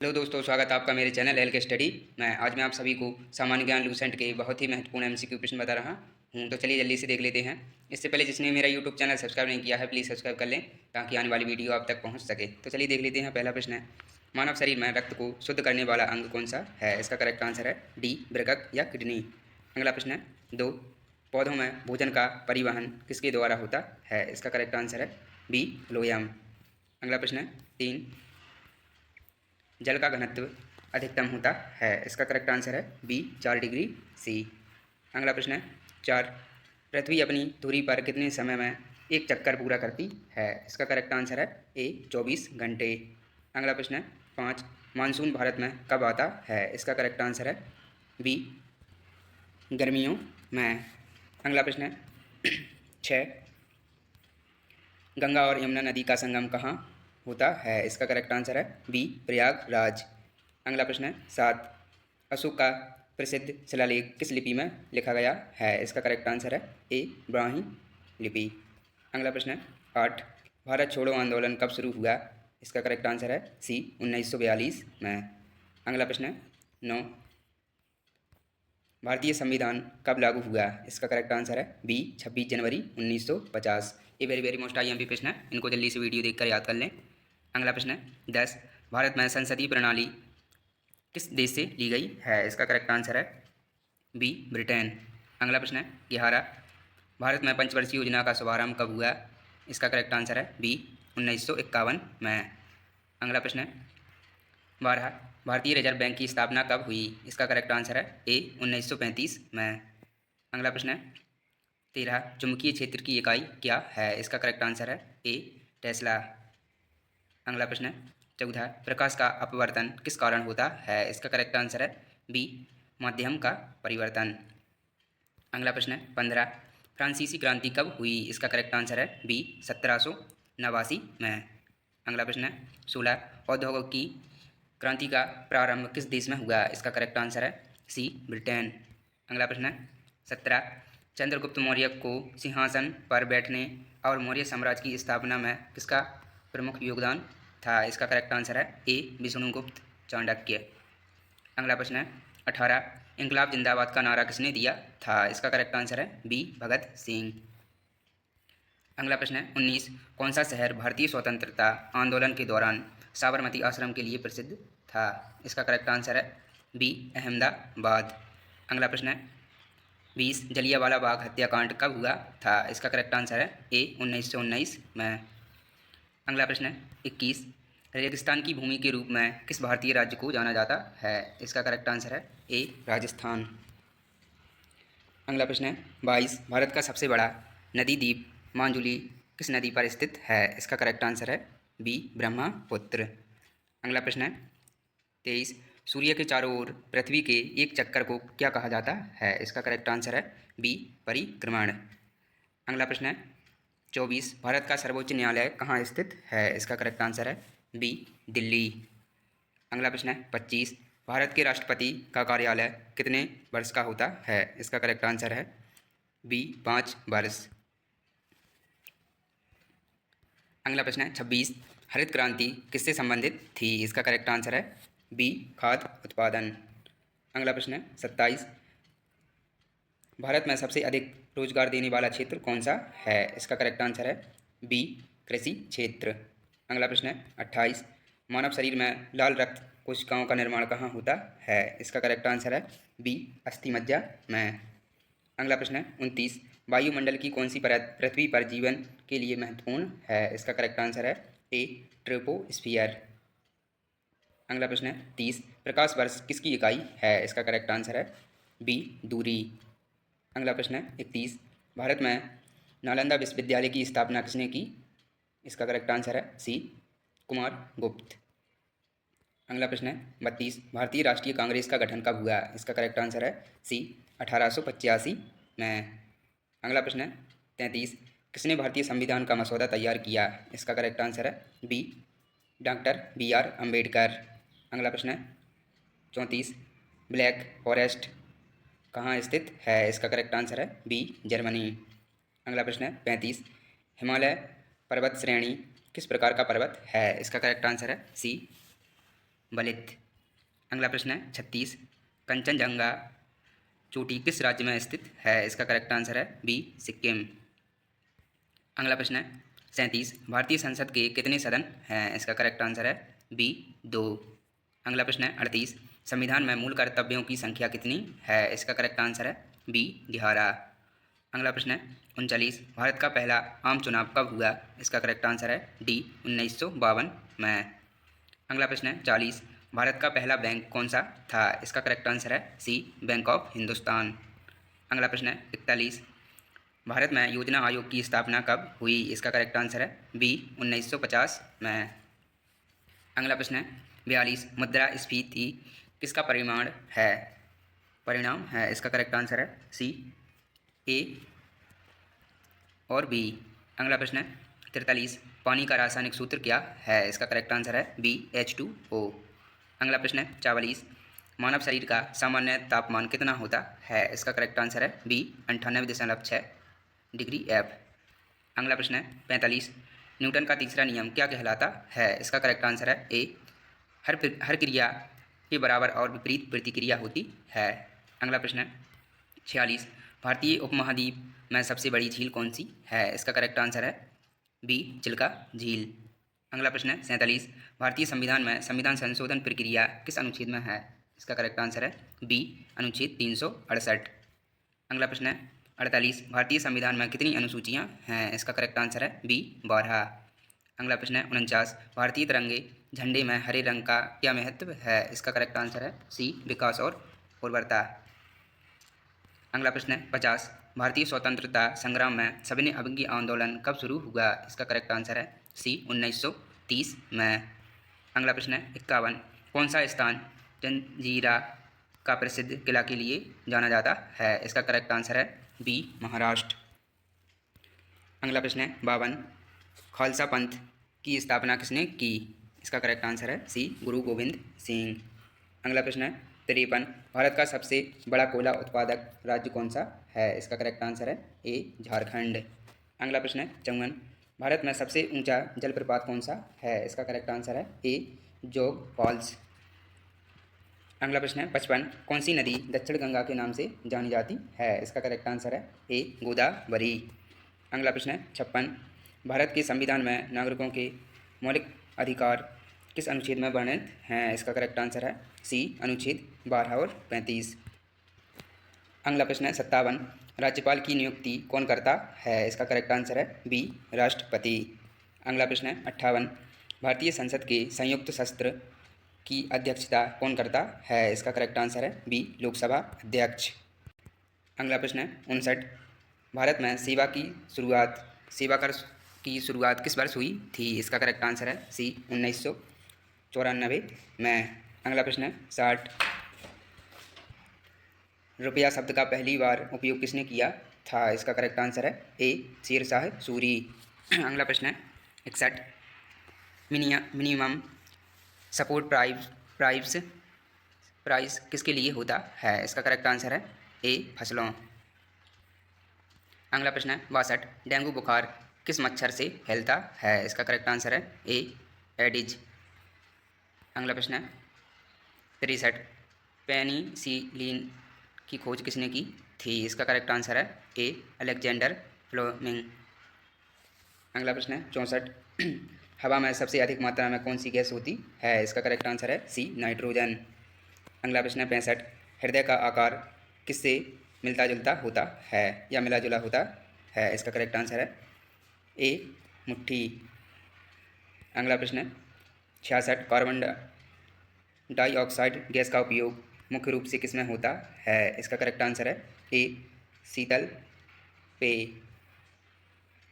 Hello दोस्तों, स्वागत है आपका मेरे चैनल एल के स्टडी। आज मैं आप सभी को सामान्य ज्ञान लूसेंट के बहुत ही महत्वपूर्ण एमसीक्यू प्रश्न बता रहा हूं। तो चलिए जल्दी से देख लेते हैं। इससे पहले जिसने मेरा यूट्यूब चैनल सब्सक्राइब नहीं किया है, प्लीज़ सब्सक्राइब कर लें ताकि आने वाली वीडियो आप तक पहुंच सके। तो चलिए देख लेते हैं। पहला प्रश्न है, मानव शरीर में रक्त को शुद्ध करने वाला अंग कौन सा है? इसका करेक्ट आंसर है डी, वृक्क या किडनी। अगला प्रश्न है, दो, पौधों में भोजन का परिवहन किसके द्वारा होता है? इसका करेक्ट आंसर है बी, फ्लोएम। अगला प्रश्न है, तीन, जल का घनत्व अधिकतम होता है? इसका करेक्ट आंसर है बी, 4 डिग्री सी। अगला प्रश्न है, चार, पृथ्वी अपनी धुरी पर कितने समय में एक चक्कर पूरा करती है? इसका करेक्ट आंसर है ए, 24 घंटे। अगला प्रश्न है, पाँच, मानसून भारत में कब आता है? इसका करेक्ट आंसर है बी, गर्मियों में। अगला प्रश्न है, छः, गंगा और यमुना नदी का संगम कहाँ होता है? इसका करेक्ट आंसर है बी, प्रयागराज। अगला प्रश्न है, सात, अशोक का प्रसिद्ध शिलालेख किस लिपि में लिखा गया है? इसका करेक्ट आंसर है ए, ब्राह्मी लिपि। अगला प्रश्न है, आठ, भारत छोड़ो आंदोलन कब शुरू हुआ? इसका करेक्ट आंसर है सी, 1942 में। अगला प्रश्न है, नौ, भारतीय संविधान कब लागू हुआ? इसका करेक्ट आंसर है बी, 26 जनवरी 1950। ये वेरी वेरी मोस्ट IMP प्रश्न है, इनको जल्दी से वीडियो देखकर याद कर लें। अगला प्रश्न है, दस, भारत में संसदीय प्रणाली किस देश से ली गई है? इसका करेक्ट आंसर है बी, ब्रिटेन। अगला प्रश्न है, 11, भारत में पंचवर्षीय योजना का शुभारंभ कब हुआ? इसका करेक्ट आंसर है बी, 1951 में। अगला प्रश्न है, 12, भारतीय रिजर्व बैंक की स्थापना कब हुई? इसका करेक्ट आंसर है ए, 1935 में। अगला प्रश्न है, 13, चुंबकीय क्षेत्र की इकाई क्या है? इसका करेक्ट आंसर है ए, टेस्ला। अगला प्रश्न है, 14, प्रकाश का अपवर्तन किस कारण होता है? इसका करेक्ट आंसर है बी, माध्यम का परिवर्तन। अगला प्रश्न है, 15, फ्रांसीसी क्रांति कब हुई? इसका करेक्ट आंसर है बी, 1789 में। अगला प्रश्न है, 16, औद्योगिकी क्रांति का प्रारंभ किस देश में हुआ? इसका करेक्ट आंसर है सी, ब्रिटेन। अगला प्रश्न है, 17, चंद्रगुप्त मौर्य को सिंहासन पर बैठने और मौर्य साम्राज्य की स्थापना में किसका प्रमुख योगदान था? इसका करेक्ट आंसर है ए, विष्णुगुप्त चाणक्य। अगला प्रश्न है, 18, इनकलाब जिंदाबाद का नारा किसने दिया था? इसका करेक्ट आंसर है बी, भगत सिंह। अगला प्रश्न है, 19, कौन सा शहर भारतीय स्वतंत्रता आंदोलन के दौरान साबरमती आश्रम के लिए प्रसिद्ध था? इसका करेक्ट आंसर है बी, अहमदाबाद। अगला प्रश्न है, 20, जलियांवाला बाग हत्याकांड कब हुआ था? इसका करेक्ट आंसर है ए, 1919 में। अगला प्रश्न है, 21, रेगिस्तान की भूमि के रूप में किस भारतीय राज्य को जाना जाता है? इसका करेक्ट आंसर है ए, राजस्थान। अगला प्रश्न है, 22, भारत का सबसे बड़ा नदी द्वीप मांजुली किस नदी पर स्थित है? इसका करेक्ट आंसर है बी, ब्रह्मपुत्र। अगला प्रश्न है, 23, सूर्य के चारों ओर पृथ्वी के एक चक्कर को क्या कहा जाता है? इसका करेक्ट आंसर है बी, परिक्रमण। अगला प्रश्न है, 24, भारत का सर्वोच्च न्यायालय कहाँ स्थित है? इसका करेक्ट आंसर है बी, दिल्ली। अगला प्रश्न है, 25, भारत के राष्ट्रपति का कार्यालय कितने वर्ष का होता है? इसका करेक्ट आंसर है बी, 5 वर्ष। अगला प्रश्न है, 26, हरित क्रांति किससे संबंधित थी? इसका करेक्ट आंसर है बी, खाद्य उत्पादन। अगला प्रश्न है, 27, भारत में सबसे अधिक रोजगार देने वाला क्षेत्र कौन सा है? इसका करेक्ट आंसर है बी, कृषि क्षेत्र। अगला प्रश्न है, 28, मानव शरीर में लाल रक्त कोशिकाओं का निर्माण कहाँ होता है? इसका करेक्ट आंसर है बी, अस्थि मज्जा में। अगला प्रश्न है, 29, वायुमंडल की कौन सी परत पृथ्वी पर जीवन के लिए महत्वपूर्ण है? इसका करेक्ट आंसर है ए, ट्रोपोस्फियर। अगला प्रश्न है, 30, प्रकाश वर्ष किसकी इकाई है? इसका करेक्ट आंसर है बी, दूरी। अगला प्रश्न है, 31, भारत में नालंदा विश्वविद्यालय की स्थापना किसने की? इसका करेक्ट आंसर है सी, कुमार गुप्त। अगला प्रश्न है, 32, भारतीय राष्ट्रीय कांग्रेस का गठन कब हुआ? इसका करेक्ट आंसर है सी, 1885 में। अगला प्रश्न है, 33, किसने भारतीय संविधान का मसौदा तैयार किया? इसका करेक्ट आंसर है बी, डॉक्टर BR अम्बेडकर। अगला प्रश्न है, 34, ब्लैक फॉरेस्ट कहाँ स्थित है? इसका करेक्ट आंसर है बी, जर्मनी। अगला प्रश्न है, 35, हिमालय पर्वत श्रेणी किस प्रकार का पर्वत है? इसका करेक्ट आंसर है सी, बलित। अगला प्रश्न है 36, कंचनजंगा चोटी किस राज्य में स्थित है? इसका करेक्ट आंसर है बी, सिक्किम। अगला प्रश्न है 37, भारतीय संसद के कितने सदन हैं? इसका करेक्ट आंसर है बी, 2। अगला प्रश्न है 38, संविधान में मूल कर्तव्यों की संख्या कितनी है? इसका करेक्ट आंसर है बी, 11। अगला प्रश्न है 39, भारत का पहला आम चुनाव कब हुआ? इसका करेक्ट आंसर है डी, 1952 में। अगला प्रश्न है 40, भारत का पहला बैंक कौन सा था? इसका करेक्ट आंसर है सी, बैंक ऑफ हिंदुस्तान। अगला प्रश्न है 41, भारत में योजना आयोग की स्थापना कब हुई? इसका करेक्ट आंसर है बी, 1950 में। अगला प्रश्न है 42, मुद्रास्फीति किसका परिणाम है? इसका करेक्ट आंसर है सी, ए और बी। अगला प्रश्न है 43, पानी का रासायनिक सूत्र क्या है? इसका करेक्ट आंसर है बी, H2O। अगला प्रश्न है 44, मानव शरीर का सामान्य तापमान कितना होता है? इसका करेक्ट आंसर है बी, 98.6 डिग्री F। अगला प्रश्न है 45, न्यूटन का तीसरा नियम क्या कहलाता है? इसका करेक्ट आंसर है ए, हर क्रिया के बराबर और विपरीत प्रतिक्रिया होती है। अगला प्रश्न है 46, भारतीय उपमहाद्वीप में सबसे बड़ी झील कौन सी है? इसका करेक्ट आंसर है बी, चिल्का झील। अगला प्रश्न है 47, भारतीय संविधान में संविधान संशोधन प्रक्रिया किस अनुच्छेद में है? इसका करेक्ट आंसर है बी, अनुच्छेद 368। अगला प्रश्न है 48, भारतीय संविधान में कितनी अनुसूचियाँ हैं? इसका करेक्ट आंसर है बी, 12। अगला प्रश्न है 49, भारतीय तिरंगे झंडे में हरे रंग का क्या महत्व है? इसका करेक्ट आंसर है सी, विकास और उर्वरता। अगला प्रश्न है 50, भारतीय स्वतंत्रता संग्राम में सविनय अवज्ञा आंदोलन कब शुरू हुआ? इसका करेक्ट आंसर है सी, 1930 में। अगला प्रश्न है 51, कौन सा स्थान जंजीरा का प्रसिद्ध किला के लिए जाना जाता है? इसका करेक्ट आंसर है बी, महाराष्ट्र। अगला प्रश्न है 52, खालसा पंथ की स्थापना किसने की? इसका करेक्ट आंसर है सी, गुरु गोविंद सिंह। अगला प्रश्न है 53, भारत का सबसे बड़ा कोयला उत्पादक राज्य कौन सा है? इसका करेक्ट आंसर है ए, झारखंड। अगला प्रश्न है 54, भारत में सबसे ऊंचा जलप्रपात कौन सा है? इसका करेक्ट आंसर है ए, जोग फॉल्स। अगला प्रश्न है 55, कौन सी नदी दक्षिण गंगा के नाम से जानी जाती है? इसका करेक्ट आंसर है ए, गोदावरी। अगला प्रश्न है 56, भारत के संविधान में नागरिकों के मौलिक अधिकार किस अनुच्छेद में वर्णित हैं? इसका करेक्ट आंसर है सी, अनुच्छेद 12 और 35। अगला प्रश्न है 57, राज्यपाल की नियुक्ति कौन करता है? इसका करेक्ट आंसर है बी, राष्ट्रपति। अगला प्रश्न है 58, भारतीय संसद के संयुक्त सत्र की अध्यक्षता कौन करता है? इसका करेक्ट आंसर है बी, लोकसभा अध्यक्ष। अगला प्रश्न है 59, भारत में सेवा कर की शुरुआत किस वर्ष हुई थी? इसका करेक्ट आंसर है सी, 1994 में। अगला प्रश्न है 60, रुपया शब्द का पहली बार उपयोग किसने किया था? इसका करेक्ट आंसर है ए, शेरशाह सूरी। अगला प्रश्न है 61, मिनिमम सपोर्ट प्राइस किसके लिए होता है? इसका करेक्ट आंसर है ए, फसलों। अगला प्रश्न है 62, डेंगू बुखार किस मच्छर से फैलता है? इसका करेक्ट आंसर है ए, एडिज। अगला प्रश्न है 63, पेनिसिलिन की खोज किसने की थी? इसका करेक्ट आंसर है ए, अलेक्जेंडर फ्लेमिंग। अगला प्रश्न है 64, हवा में सबसे अधिक मात्रा में कौन सी गैस होती है? इसका करेक्ट आंसर है सी, नाइट्रोजन। अगला प्रश्न है 65, हृदय का आकार किससे मिलता जुलता होता है या मिला जुला होता है? इसका करेक्ट आंसर है ए, मुट्ठी। अगला प्रश्न है 66, कार्बन डाइऑक्साइड गैस का उपयोग मुख्य रूप से किसमें होता है? इसका करेक्ट आंसर है ए, शीतल पेय।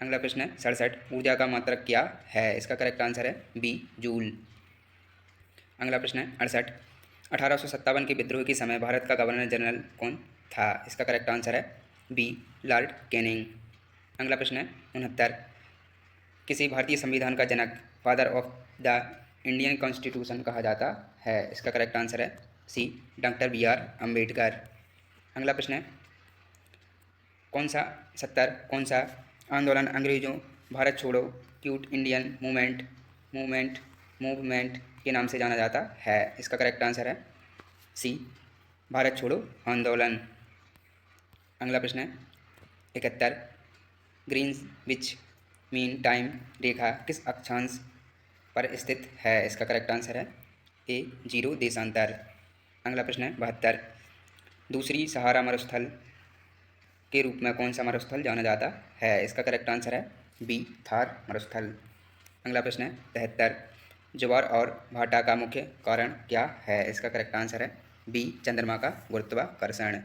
अगला प्रश्न है 67, ऊर्जा का मात्रक क्या है? इसका करेक्ट आंसर है बी, जूल। अगला प्रश्न है 68, 1857 के विद्रोह के समय भारत का गवर्नर जनरल कौन था? इसका करेक्ट आंसर है बी, लॉर्ड कैनिंग। अगला प्रश्न है 69, किसी भारतीय संविधान का जनक father of the Indian constitution कहा जाता है? इसका करेक्ट आंसर है सी, डॉक्टर BR अम्बेडकर। अगला प्रश्न है कौन सा आंदोलन अंग्रेजों भारत छोड़ो क्विट इंडियन मूवमेंट मूवमेंट के नाम से जाना जाता है? इसका करेक्ट आंसर है सी, भारत छोड़ो आंदोलन। अगला प्रश्न है 71, ग्रीनविच मीन टाइम रेखा किस अक्षांश पर स्थित है? इसका करेक्ट आंसर है ए, 0 देशांतर। अगला प्रश्न है 72, दूसरी सहारा मरुस्थल के रूप में कौन सा मरुस्थल जाना जाता है? इसका करेक्ट आंसर है बी, थार मरुस्थल। अगला प्रश्न है 73, ज्वार और भाटा का मुख्य कारण क्या है? इसका करेक्ट आंसर है बी, चंद्रमा का गुरुत्वाकर्षण।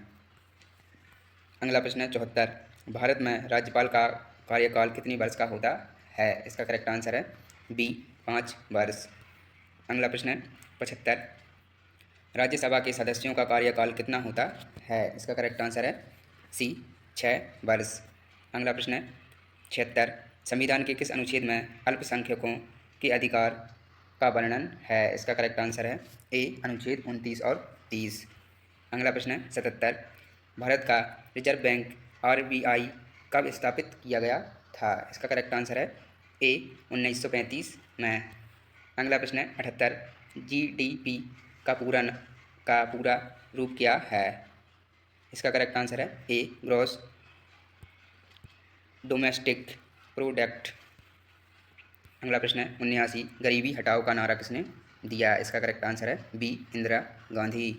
अगला प्रश्न है 74, भारत में राज्यपाल का कार्यकाल कितनी वर्ष का होता है? इसका करेक्ट आंसर है बी, 5 वर्ष। अगला प्रश्न है 75, राज्यसभा के सदस्यों का कार्यकाल कितना होता है? इसका करेक्ट आंसर है सी, 6 वर्ष। अगला प्रश्न है 76, संविधान के किस अनुच्छेद में अल्पसंख्यकों के अधिकार का वर्णन है? इसका करेक्ट आंसर है ए, अनुच्छेद 29 और 30। अगला प्रश्न है 77, भारत का रिजर्व बैंक आरबीआई कब स्थापित किया गया था? इसका करेक्ट आंसर है ए, 1935 में। अगला प्रश्न है 78, जीडीपी का पूरा रूप क्या है? इसका करेक्ट आंसर है ए, ग्रॉस डोमेस्टिक प्रोडक्ट। अगला प्रश्न है 79, गरीबी हटाओ का नारा किसने दिया? इसका करेक्ट आंसर है बी, इंदिरा गांधी।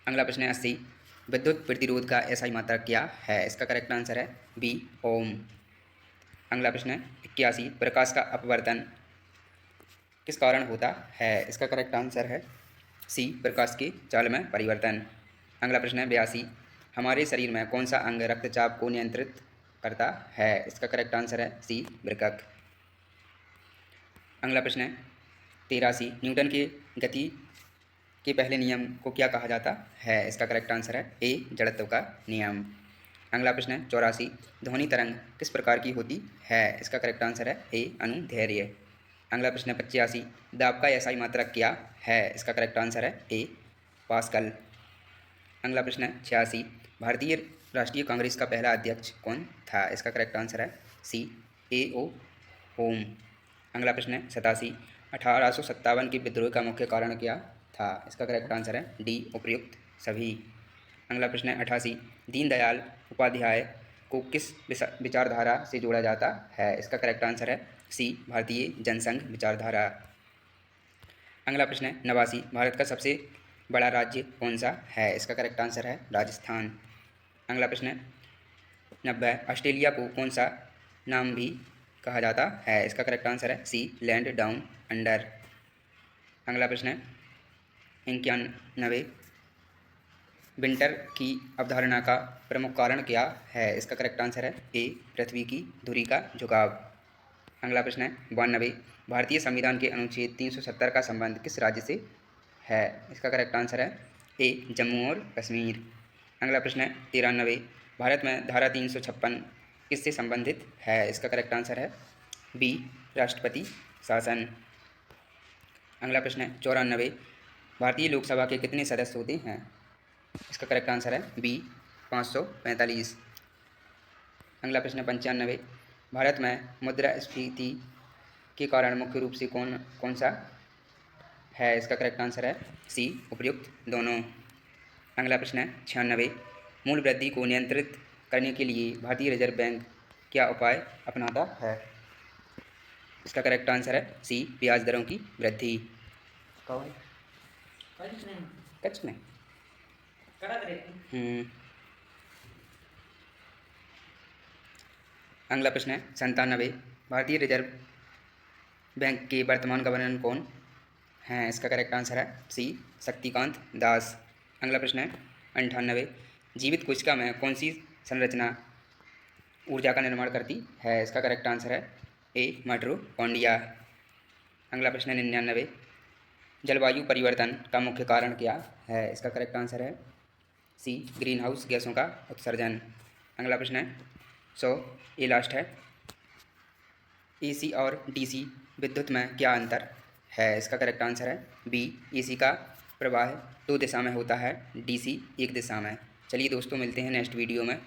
अगला प्रश्न है 80, विद्युत प्रतिरोध का एसआई मात्रक क्या है? इसका करेक्ट आंसर है बी, ओम। अगला प्रश्न है 81, प्रकाश का अपवर्तन किस कारण होता है? इसका करेक्ट आंसर है सी, प्रकाश के चाल में परिवर्तन। अगला प्रश्न है 82, हमारे शरीर में कौन सा अंग रक्तचाप को नियंत्रित करता है? इसका करेक्ट आंसर है सी, वृक्क। अगला प्रश्न है 83, न्यूटन के गति के पहले नियम को क्या कहा जाता है? इसका करेक्ट आंसर है ए, जड़त्व का नियम। अगला प्रश्न है 84, ध्वनि तरंग किस प्रकार की होती है? इसका करेक्ट आंसर है ए, अनुदैर्घ्य। अगला प्रश्न है 85, दाब का एसआई मात्रक क्या है? इसका करेक्ट आंसर है ए, पास्कल। अगला प्रश्न है 86, भारतीय राष्ट्रीय कांग्रेस का पहला अध्यक्ष कौन था? इसका करेक्ट आंसर है सी, ए ओ होम। अगला प्रश्न है 87, 1857 के विद्रोह का मुख्य कारण क्या था? इसका करेक्ट आंसर है डी, उपर्युक्त सभी। अगला प्रश्न है 88, दीनदयाल उपाध्याय को किस विचारधारा से जोड़ा जाता है? इसका करेक्ट आंसर है सी, भारतीय जनसंघ विचारधारा। अगला प्रश्न है 89, भारत का सबसे बड़ा राज्य कौन सा है? इसका करेक्ट आंसर है राजस्थान। अगला प्रश्न है 90, ऑस्ट्रेलिया को कौन सा नाम भी कहा जाता है? इसका करेक्ट आंसर है सी, लैंड डाउन अंडर। अगला प्रश्न है 91, विंटर की अवधारणा का प्रमुख कारण क्या है? इसका करेक्ट आंसर है ए, पृथ्वी की धुरी का झुकाव। अगला प्रश्न है 92, भारतीय संविधान के अनुच्छेद 370 का संबंध किस राज्य से है? इसका करेक्ट आंसर है ए, जम्मू और कश्मीर। अगला प्रश्न है 93, भारत में धारा 356 किससे संबंधित है? इसका करेक्ट आंसर है बी, राष्ट्रपति शासन। अगला प्रश्न है 94, भारतीय लोकसभा के कितने सदस्य होते हैं? इसका करेक्ट आंसर है बी, 545। अगला प्रश्न है 95, भारत में मुद्रास्फीति के कारण मुख्य रूप से कौन सा है? इसका करेक्ट आंसर है सी, उपर्युक्त दोनों। अगला प्रश्न है 96, मूल्य वृद्धि को नियंत्रित करने के लिए भारतीय रिजर्व बैंक क्या उपाय अपनाता है? इसका करेक्ट आंसर है सी, ब्याज दरों की वृद्धि। कच नहीं अगला प्रश्न है 97, भारतीय रिजर्व बैंक के वर्तमान गवर्नर कौन हैं? इसका करेक्ट आंसर है सी, शक्तिकांत दास। अगला प्रश्न है 98, जीवित कोशिका में कौन सी संरचना ऊर्जा का निर्माण करती है? इसका करेक्ट आंसर है ए, माइटोकॉन्ड्रिया। अगला प्रश्न है 99, जलवायु परिवर्तन का मुख्य कारण क्या है? इसका करेक्ट आंसर है सी, ग्रीन हाउस गैसों का उत्सर्जन। अगला प्रश्न है 100, ये लास्ट है, एसी और डीसी विद्युत में क्या अंतर है? इसका करेक्ट आंसर है बी, एसी का प्रवाह 2 दिशा में होता है, डीसी 1 दिशा में। चलिए दोस्तों, मिलते हैं नेक्स्ट वीडियो में।